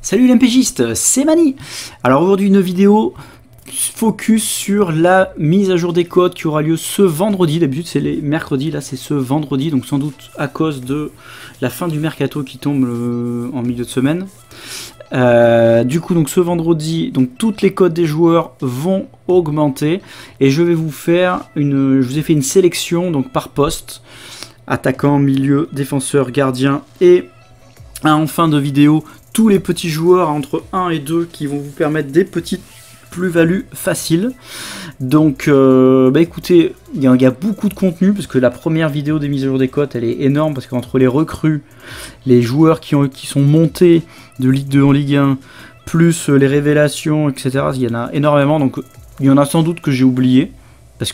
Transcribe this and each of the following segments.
Salut les MPGistes, c'est Mani. Alors aujourd'hui une vidéo focus sur la mise à jour des codes qui aura lieu ce vendredi. D'habitude c'est les mercredis, là c'est ce vendredi, donc sans doute à cause de la fin du mercato qui tombe en milieu de semaine. Du coup donc ce vendredi, donc toutes les codes des joueurs vont augmenter et je vais vous faire je vous ai fait une sélection donc par poste, attaquant, milieu, défenseur, gardien et en fin de vidéo tous les petits joueurs entre 1 et 2 qui vont vous permettre des petites plus-values faciles. Donc écoutez, il y a beaucoup de contenu parce que la première vidéo des mises à jour des cotes elle est énorme parce qu'entre les recrues, les joueurs qui sont montés de Ligue 2 en Ligue 1, plus les révélations, etc. Il y en a énormément, donc il y en a sans doute que j'ai oublié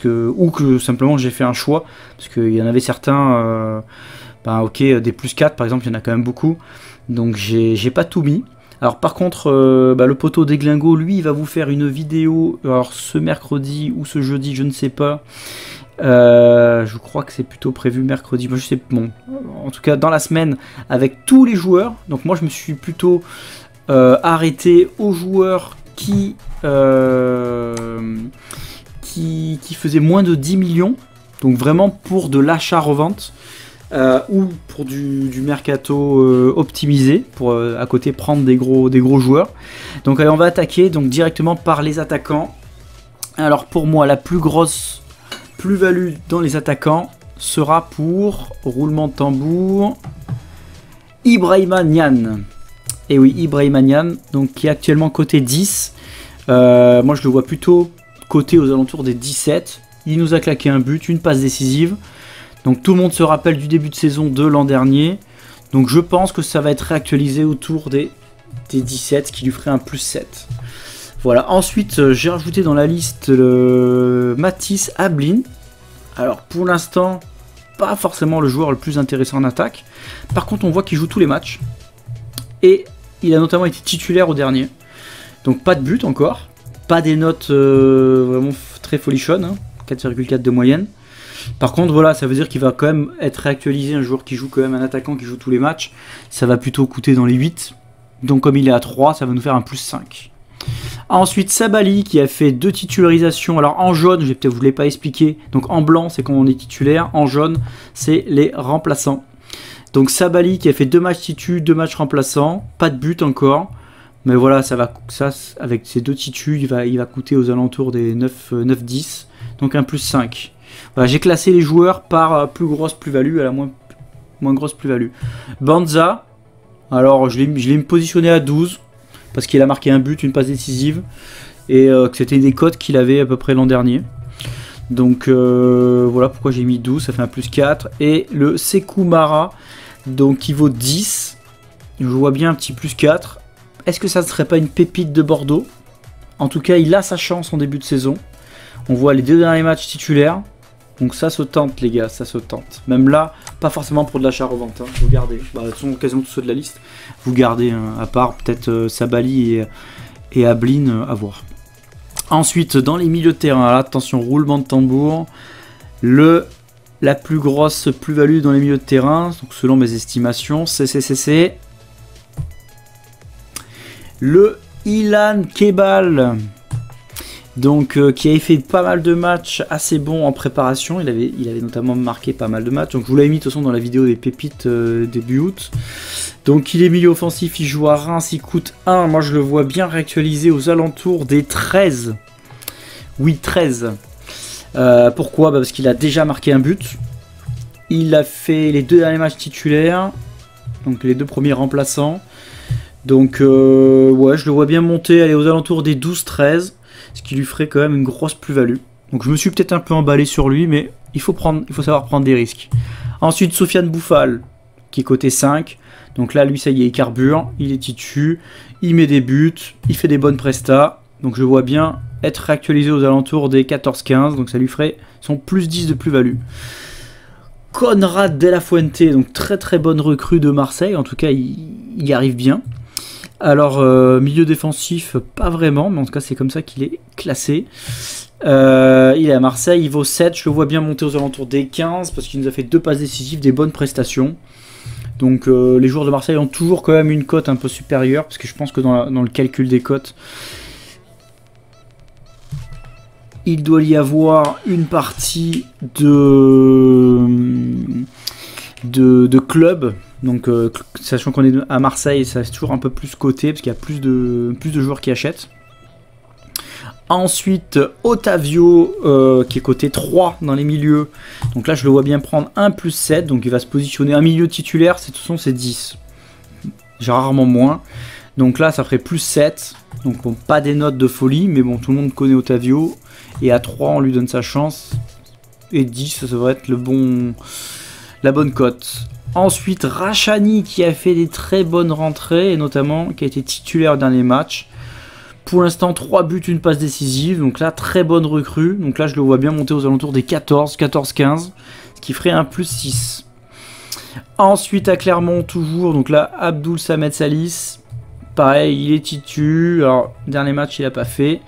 ou que simplement j'ai fait un choix parce qu'il y en avait certains des plus 4 par exemple, il y en a quand même beaucoup, donc j'ai pas tout mis. Alors par contre le poteau d'Eglingo, lui il va vous faire une vidéo, alors ce mercredi ou ce jeudi je ne sais pas, je crois que c'est plutôt prévu mercredi, moi je sais, bon, en tout cas dans la semaine avec tous les joueurs. Donc moi je me suis plutôt arrêté aux joueurs qui faisaient moins de 10 millions, donc vraiment pour de l'achat-revente. Ou pour du mercato optimisé, pour à côté prendre des gros joueurs. Donc allez, on va attaquer donc directement par les attaquants. Alors pour moi la plus grosse plus-value dans les attaquants sera pour, roulement de tambour, Ibrahima Niane. Et oui, Ibrahima Niane, donc qui est actuellement coté 10. Moi je le vois plutôt coté aux alentours des 17. Il nous a claqué un but, une passe décisive. Donc tout le monde se rappelle du début de saison de l'an dernier. Donc je pense que ça va être réactualisé autour des 17, ce qui lui ferait un plus 7. Voilà, ensuite j'ai rajouté dans la liste le Mathis Ablin. Alors pour l'instant, pas forcément le joueur le plus intéressant en attaque. Par contre on voit qu'il joue tous les matchs. Et il a notamment été titulaire au dernier. Donc pas de but encore. Pas des notes vraiment très folichonnes, hein, 4,4 de moyenne. Par contre voilà, ça veut dire qu'il va quand même être réactualisé, un joueur qui joue quand même, un attaquant qui joue tous les matchs, ça va plutôt coûter dans les 8, donc comme il est à 3, ça va nous faire un plus 5. Ensuite Sabali qui a fait 2 titularisations, alors en jaune, je ne vous l'ai pas expliqué, donc en blanc c'est quand on est titulaire, en jaune c'est les remplaçants. Donc Sabali qui a fait 2 matchs titus, 2 matchs remplaçants, pas de but encore, mais voilà, ça avec ces 2 titus, il va coûter aux alentours des 9-10, donc un plus 5. Voilà, j'ai classé les joueurs par plus grosse plus-value à la moins grosse plus-value. Banza, alors je l'ai positionné à 12 parce qu'il a marqué un but, une passe décisive et que c'était des cotes qu'il avait à peu près l'an dernier. Donc voilà pourquoi j'ai mis 12, ça fait un plus 4. Et le Sekou Mara, donc qui vaut 10, je vois bien un petit plus 4. Est-ce que ça ne serait pas une pépite de Bordeaux? En tout cas, il a sa chance en début de saison. On voit les 2 derniers matchs titulaires. Donc ça se tente les gars, ça se tente. Même là, pas forcément pour de l'achat-revente, hein. Vous gardez. Ce sont quasiment tous ceux de la liste. Vous gardez, hein, à part peut-être Sabali et Ablin à voir. Ensuite, dans les milieux de terrain, là, attention, roulement de tambour. La plus grosse plus-value dans les milieux de terrain, donc selon mes estimations, c'est le Ilan Kebal. Donc qui avait fait pas mal de matchs assez bons en préparation, il avait notamment marqué pas mal de matchs, donc je vous l'avais mis de toute façon dans la vidéo des pépites début août. Donc il est milieu offensif, il joue à Reims, il coûte 1, moi je le vois bien réactualisé aux alentours des 13. Oui 13. Pourquoi? Parce qu'il a déjà marqué un but, il a fait les 2 derniers matchs titulaires, donc les 2 premiers remplaçants. Donc ouais, je le vois bien monter, aller aux alentours des 12-13. Ce qui lui ferait quand même une grosse plus-value. Donc je me suis peut-être un peu emballé sur lui, mais il faut savoir prendre des risques. Ensuite, Sofiane Bouffal, qui est coté 5. Donc là, lui, ça y est, il carbure, il est titu, il met des buts, il fait des bonnes prestats. Donc je vois bien être réactualisé aux alentours des 14-15. Donc ça lui ferait son plus 10 de plus-value. Conrad De La Fuente, donc très très bonne recrue de Marseille. En tout cas, il y arrive bien. Alors, milieu défensif, pas vraiment, mais en tout cas, c'est comme ça qu'il est classé. Il est à Marseille, il vaut 7, je le vois bien monter aux alentours des 15, parce qu'il nous a fait 2 passes décisives, des bonnes prestations. Donc les joueurs de Marseille ont toujours quand même une cote un peu supérieure, parce que je pense que dans le calcul des cotes, il doit y avoir une partie de club. Donc sachant qu'on est à Marseille, ça c'est toujours un peu plus coté, parce qu'il y a plus de joueurs qui achètent. Ensuite, Otavio qui est coté 3 dans les milieux. Donc là, je le vois bien prendre 1 plus 7. Donc il va se positionner un milieu titulaire. De toute façon, c'est 10. J'ai rarement moins. Donc là, ça ferait plus 7. Donc bon, pas des notes de folie. Mais bon, tout le monde connaît Otavio. Et à 3, on lui donne sa chance. Et 10, ça devrait être la bonne cote. Ensuite, Rachani qui a fait des très bonnes rentrées. Et notamment qui a été titulaire au dernier match. Pour l'instant, 3 buts, une passe décisive. Donc là, très bonne recrue. Donc là, je le vois bien monter aux alentours des 14, 15. Ce qui ferait un plus 6. Ensuite, à Clermont, toujours. Donc là, Abdoul Samed Salis. Pareil, il est titu. Alors, dernier match, il n'a pas fait.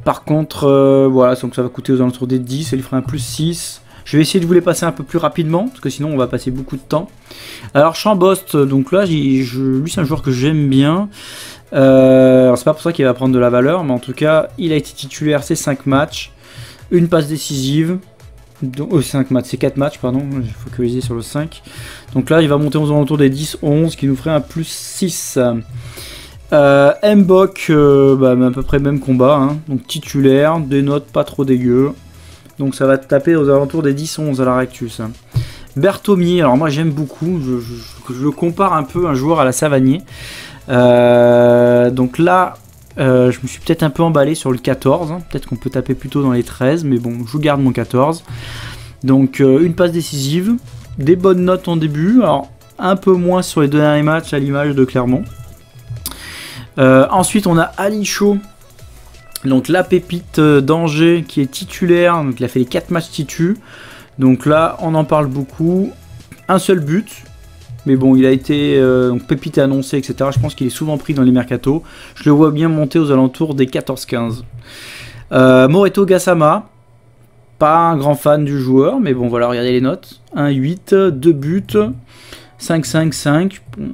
Par contre, voilà, donc ça va coûter aux alentours des 10. Ça lui ferait un plus 6. Je vais essayer de vous les passer un peu plus rapidement. Parce que sinon, on va passer beaucoup de temps. Alors, Chambost. Donc là, lui, c'est un joueur que j'aime bien. Alors c'est pas pour ça qu'il va prendre de la valeur, mais en tout cas il a été titulaire ces 5 matchs, une passe décisive, 5 matchs, c'est 4 matchs pardon, il faut focaliser sur le 5. Donc là il va monter aux alentours des 10-11 qui nous ferait un plus 6. Mbok, à peu près même combat, hein. Donc titulaire, des notes pas trop dégueu, donc ça va taper aux alentours des 10-11 à la Rectus. Berthomier, alors moi j'aime beaucoup, je le compare un peu à un joueur à la Savanier. Donc là, je me suis peut-être un peu emballé sur le 14. Hein. Peut-être qu'on peut taper plutôt dans les 13. Mais bon, je garde mon 14. Donc une passe décisive. Des bonnes notes en début. Alors un peu moins sur les deux derniers matchs à l'image de Clermont. Ensuite, on a Ali Chaud. Donc la pépite d'Angers qui est titulaire. Donc il a fait les 4 matchs titu. Donc là, on en parle beaucoup. Un seul but. Mais bon, il a été donc pépite annoncé, etc. Je pense qu'il est souvent pris dans les mercatos. Je le vois bien monter aux alentours des 14-15. Moreto Gassama. Pas un grand fan du joueur, mais bon, voilà, regardez les notes. 1-8, 2 buts, 5-5-5. Bon,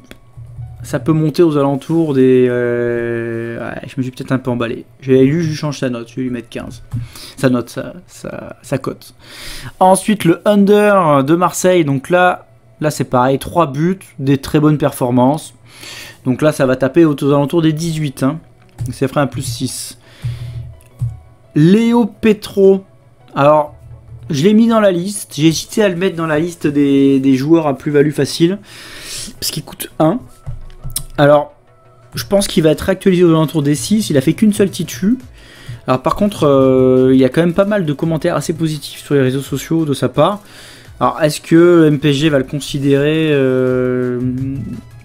ça peut monter aux alentours des... ouais, je me suis peut-être un peu emballé. J'ai lu, je lui change sa note, je vais lui mettre 15. Sa note, sa cote. Ensuite, le under de Marseille, donc là c'est pareil, 3 buts, des très bonnes performances. Donc là, ça va taper aux alentours des 18. Hein. Donc ça ferait un plus 6. Léo Petro. Alors, je l'ai mis dans la liste. J'ai hésité à le mettre dans la liste des joueurs à plus-value facile. Parce qu'il coûte 1. Alors, je pense qu'il va être actualisé aux alentours des 6. Il a fait qu'une seule titu. Alors par contre, il y a quand même pas mal de commentaires assez positifs sur les réseaux sociaux de sa part. Alors, est-ce que MPG va le considérer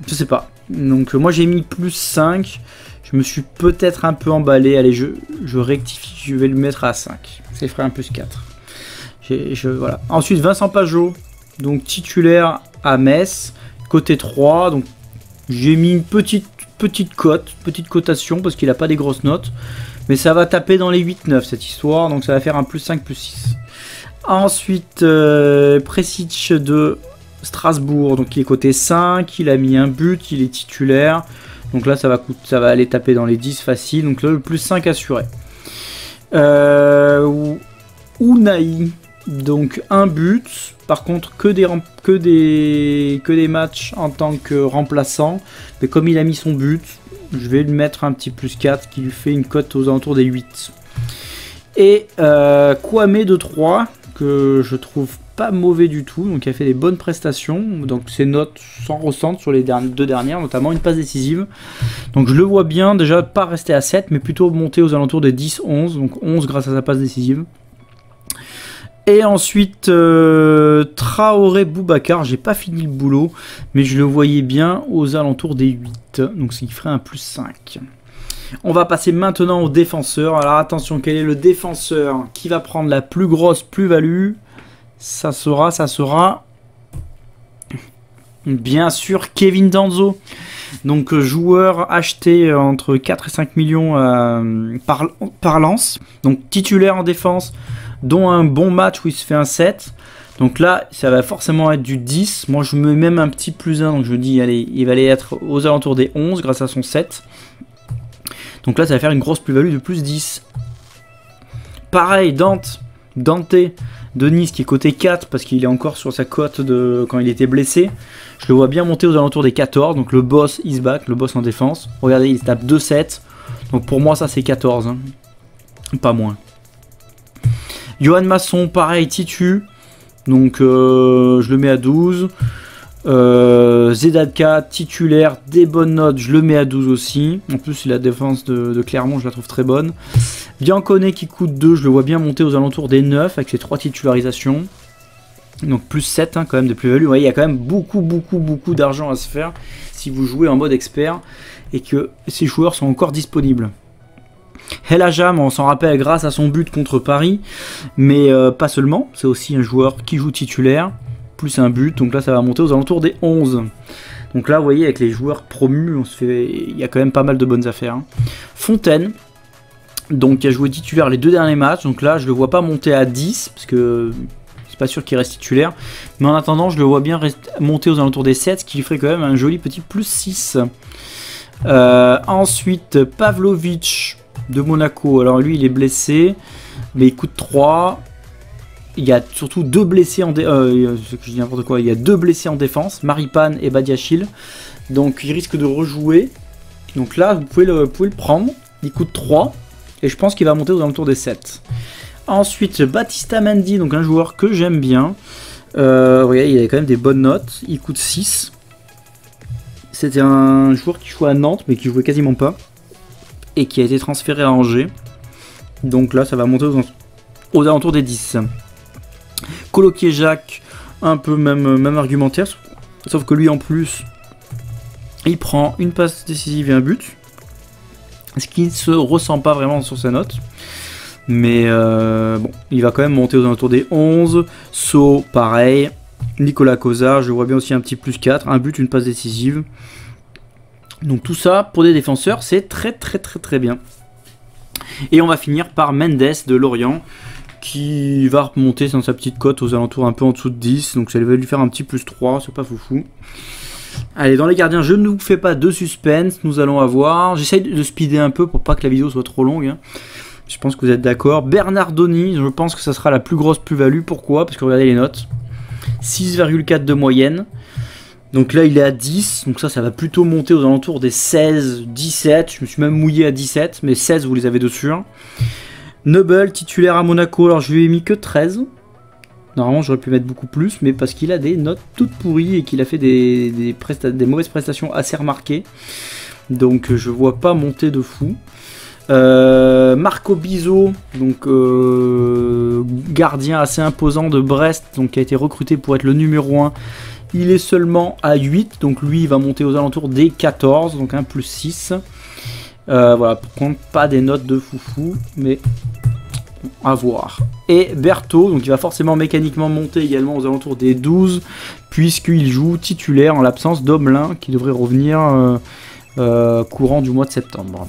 je sais pas. Donc, moi, j'ai mis plus 5. Je me suis peut-être un peu emballé. Allez, je rectifie. Je vais le mettre à 5. Ça ferait un plus 4. Voilà. Ensuite, Vincent Pajot. Donc, titulaire à Metz. Côté 3. Donc, j'ai mis une petite cote. Petite cotation parce qu'il n'a pas des grosses notes. Mais ça va taper dans les 8-9 cette histoire. Donc, ça va faire un plus 5, plus 6. Ensuite, Presic de Strasbourg, donc il est côté 5, il a mis un but, il est titulaire. Donc là, ça va aller taper dans les 10 facile. Donc là, le plus 5 assuré. Unai, donc un but. Par contre, que des matchs en tant que remplaçant. Mais comme il a mis son but, je vais lui mettre un petit plus 4 qui lui fait une cote aux alentours des 8. Et Kwame de 3. Que je trouve pas mauvais du tout, donc il a fait des bonnes prestations, donc ses notes s'en ressentent sur les deux dernières, notamment une passe décisive, donc je le vois bien déjà pas rester à 7 mais plutôt monter aux alentours des 10-11, donc 11 grâce à sa passe décisive. Et ensuite Traoré Boubacar, j'ai pas fini le boulot mais je le voyais bien aux alentours des 8, donc ce qui ferait un plus 5. On va passer maintenant au défenseur. Alors attention, quel est le défenseur qui va prendre la plus grosse plus-value? Ça sera bien sûr Kevin Danso. Donc joueur acheté entre 4 et 5 millions par Lens. Donc titulaire en défense, dont un bon match où il se fait un 7. Donc là, ça va forcément être du 10. Moi, je mets même un petit plus 1. Donc je me dis, allez, il va aller être aux alentours des 11 grâce à son 7. Donc là, ça va faire une grosse plus-value de plus 10. Pareil, Dante de Nice qui est coté 4 parce qu'il est encore sur sa cote de quand il était blessé. Je le vois bien monter aux alentours des 14. Donc le boss is back, le boss en défense. Regardez, il tape 2-7. Donc pour moi, ça c'est 14. Hein. Pas moins. Johan Masson, pareil, titu. Donc je le mets à 12. Zedadka, titulaire, des bonnes notes, je le mets à 12 aussi. En plus, la défense de Clermont, je la trouve très bonne. Biancone qui coûte 2, je le vois bien monter aux alentours des 9 avec ses 3 titularisations. Donc plus 7 hein, quand même de plus-value. Vous voyez, il y a quand même beaucoup d'argent à se faire si vous jouez en mode expert et que ces joueurs sont encore disponibles. El Ajam, on s'en rappelle grâce à son but contre Paris, mais pas seulement, c'est aussi un joueur qui joue titulaire, plus un but, donc là ça va monter aux alentours des 11. Donc là vous voyez avec les joueurs promus, il y a quand même pas mal de bonnes affaires. Hein. Fontaine, donc qui a joué titulaire les 2 derniers matchs, donc là je le vois pas monter à 10, parce que c'est pas sûr qu'il reste titulaire, mais en attendant je le vois bien monter aux alentours des 7, ce qui lui ferait quand même un joli petit plus 6. Ensuite Pavlovic de Monaco, alors lui il est blessé, mais il coûte 3. Il y a surtout 2 blessés en je dis n'importe quoi, il y a 2 blessés en défense, Maripane et Badiachil. Donc il risque de rejouer. Donc là vous pouvez le prendre. Il coûte 3 et je pense qu'il va monter aux alentours des 7. Ensuite Batista Mendy, donc un joueur que j'aime bien. Regardez, il a quand même des bonnes notes. Il coûte 6. C'était un joueur qui jouait à Nantes mais qui jouait quasiment pas. Et qui a été transféré à Angers. Donc là ça va monter aux alentours des 10. Coloquier Jacques, un peu même argumentaire, sauf que lui en plus, il prend une passe décisive et un but, ce qui ne se ressent pas vraiment sur sa note, mais bon, il va quand même monter aux alentours des 11. So, pareil, Nicolas Cozard, je vois bien aussi un petit plus 4, un but, une passe décisive. Donc tout ça, pour des défenseurs, c'est très bien. Et on va finir par Mendes de Lorient, qui va remonter dans sa petite cote aux alentours un peu en dessous de 10, donc ça va lui faire un petit plus 3, c'est pas foufou. Allez, dans les gardiens, je ne vous fais pas de suspense, nous allons avoir, j'essaye de speeder un peu pour pas que la vidéo soit trop longue, hein. Je pense que vous êtes d'accord. Bernardoni, je pense que ça sera la plus grosse plus-value, pourquoi? Parce que regardez les notes, 6,4 de moyenne, donc là il est à 10, donc ça va plutôt monter aux alentours des 16, 17, je me suis même mouillé à 17, mais 16 vous les avez dessus. Noble, titulaire à Monaco, alors je lui ai mis que 13. Normalement j'aurais pu mettre beaucoup plus, mais parce qu'il a des notes toutes pourries et qu'il a fait des mauvaises prestations assez remarquées. Donc je vois pas monter de fou. Marco Bizot, donc gardien assez imposant de Brest, donc qui a été recruté pour être le numéro 1. Il est seulement à 8, donc lui il va monter aux alentours des 14, donc un plus 6. Voilà, pour contre pas des notes de foufou, mais à voir. Et Berthaud, donc il va forcément mécaniquement monter également aux alentours des 12, puisqu'il joue titulaire en l'absence d'Omelin, qui devrait revenir courant du mois de septembre.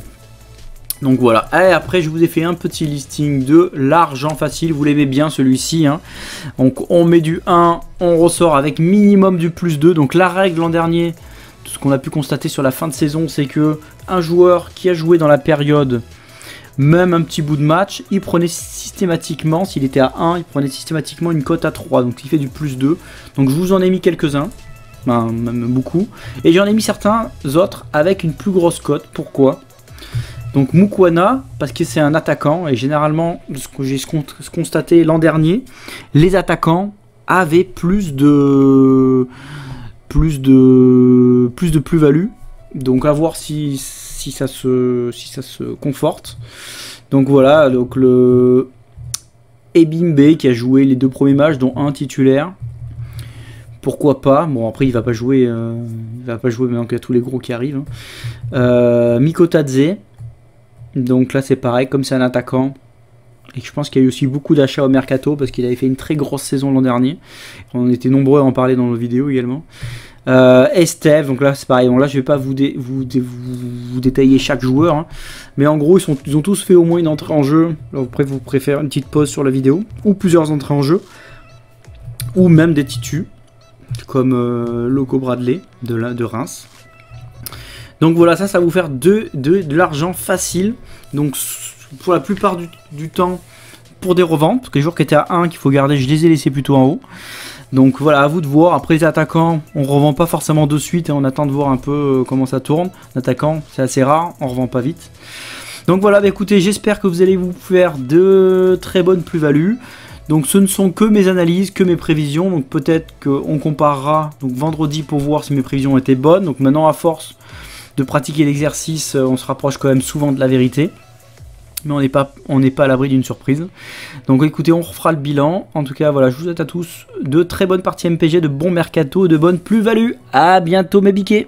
Donc voilà, et après je vous ai fait un petit listing de l'argent facile, vous l'aimez bien celui-ci, hein. Donc on met du 1, on ressort avec minimum du plus 2, donc la règle l'an dernier, tout ce qu'on a pu constater sur la fin de saison, c'est que un joueur qui a joué dans la période, même un petit bout de match, il prenait systématiquement, s'il était à 1, il prenait systématiquement une cote à 3, donc il fait du plus 2, donc je vous en ai mis quelques-uns, même beaucoup, et j'en ai mis certains autres avec une plus grosse cote, pourquoi ? Donc Moukwana, parce que c'est un attaquant, et généralement, ce que j'ai constaté l'an dernier, les attaquants avaient plus de plus-value, donc à voir si ça se conforte. Donc voilà, donc le Ebimbe qui a joué les 2 premiers matchs, dont un titulaire. Pourquoi pas? Bon après il va pas jouer maintenant qu'il y a tous les gros qui arrivent. Hein. Mikotadze. Donc là c'est pareil, comme c'est un attaquant, et je pense qu'il y a eu aussi beaucoup d'achats au mercato parce qu'il avait fait une très grosse saison l'an dernier. On était nombreux à en parler dans nos vidéos également. Esteve, donc là c'est pareil, bon là je vais pas vous détailler chaque joueur, hein. Mais en gros ils ont tous fait au moins une entrée en jeu. Alors, après vous préférez une petite pause sur la vidéo, ou plusieurs entrées en jeu. ou même des titus, comme Loco Bradley de Reims. Donc voilà, ça va vous faire de l'argent facile. Donc pour la plupart du temps, pour des reventes, parce que les joueurs qui étaient à 1 qu'il faut garder, je les ai laissés plutôt en haut. Donc voilà, à vous de voir. Après les attaquants, on revend pas forcément de suite et on attend de voir un peu comment ça tourne. L'attaquant, c'est assez rare, on revend pas vite. Donc voilà, bah écoutez, j'espère que vous allez vous faire de très bonnes plus-values. Donc ce ne sont que mes analyses, que mes prévisions. Donc peut-être qu'on comparera donc vendredi pour voir si mes prévisions étaient bonnes. Donc maintenant, à force de pratiquer l'exercice, on se rapproche quand même souvent de la vérité. Mais on n'est pas à l'abri d'une surprise. Donc écoutez, on refera le bilan. En tout cas, voilà, je vous souhaite à tous de très bonnes parties MPG, de bons mercato, de bonnes plus-values. À bientôt mes biquets.